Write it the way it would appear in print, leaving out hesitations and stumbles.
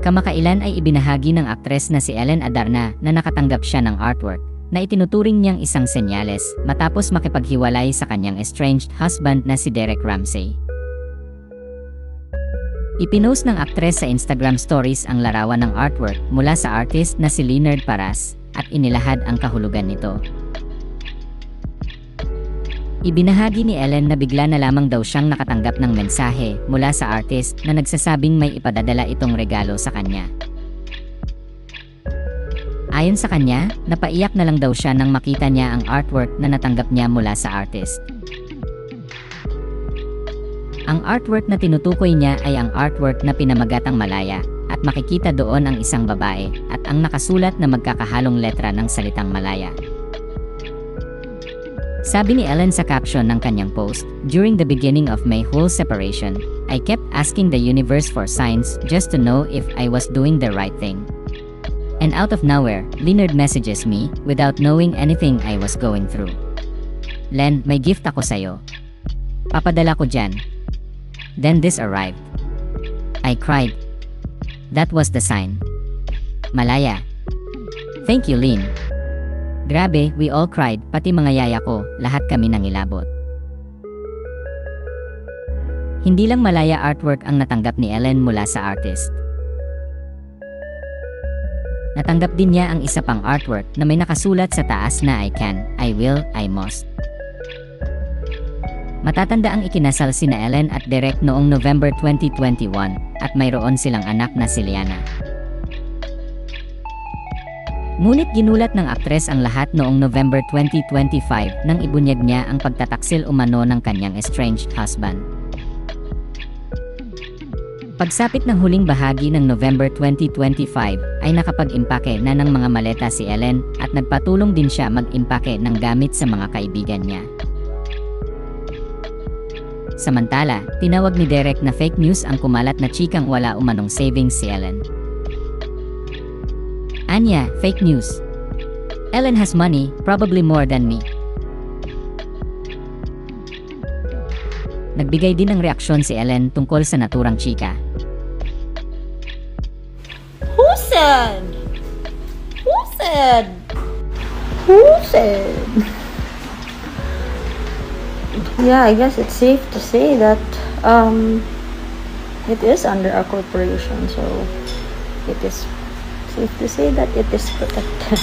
Kamakailan ay ibinahagi ng aktres na si Ellen Adarna na nakatanggap siya ng artwork na itinuturing niyang isang senyales matapos makipaghiwalay sa kanyang estranged husband na si Derek Ramsey. Ipinost ng aktres sa Instagram stories ang larawan ng artwork mula sa artist na si Leonard Paras at inilahad ang kahulugan nito. Ibinahagi ni Ellen na bigla na lamang daw siyang nakatanggap ng mensahe mula sa artist na nagsasabing may ipadadala itong regalo sa kanya. Ayon sa kanya, napaiyak na lang daw siya nang makita niya ang artwork na natanggap niya mula sa artist. Ang artwork na tinutukoy niya ay ang artwork na pinamagatang Malaya at makikita doon ang isang babae at ang nakasulat na magkakahalong letra ng salitang Malaya. Sabi ni Ellen sa caption ng kanyang post, "During the beginning of my whole separation, I kept asking the universe for signs just to know if I was doing the right thing. And out of nowhere, Leonard messages me without knowing anything I was going through. Len, may gift ako sa'yo. Papadala ko dyan." Then this arrived. I cried. That was the sign. Malaya. Thank you, Lynn. Grabe, we all cried, pati mga yaya ko, lahat kami nangilabot. Hindi lang Malaya artwork ang natanggap ni Ellen mula sa artist. Natanggap din niya ang isa pang artwork na may nakasulat sa taas na I can, I will, I must. Matatanda ang ikinasal sina Ellen at Derek noong November 2021 at mayroon silang anak na si Liana. Ngunit ginulat ng aktres ang lahat noong November 2025 nang ibunyag niya ang pagtataksil umano ng kanyang estranged husband. Pagsapit ng huling bahagi ng November 2025 ay nakapag-impake na ng mga maleta si Ellen at nagpatulong din siya mag-impake ng gamit sa mga kaibigan niya. Samantala, tinawag ni Derek na fake news ang kumalat na chikang wala umanong savings si Ellen. Anya, fake news. Ellen has money, probably more than me. Nagbigay din ng reaksyon si Ellen tungkol sa naturang chika. Who said? Who said? Who said? Yeah, I guess it's safe to say that it is under a corporation, so it is safe to say that it is protected.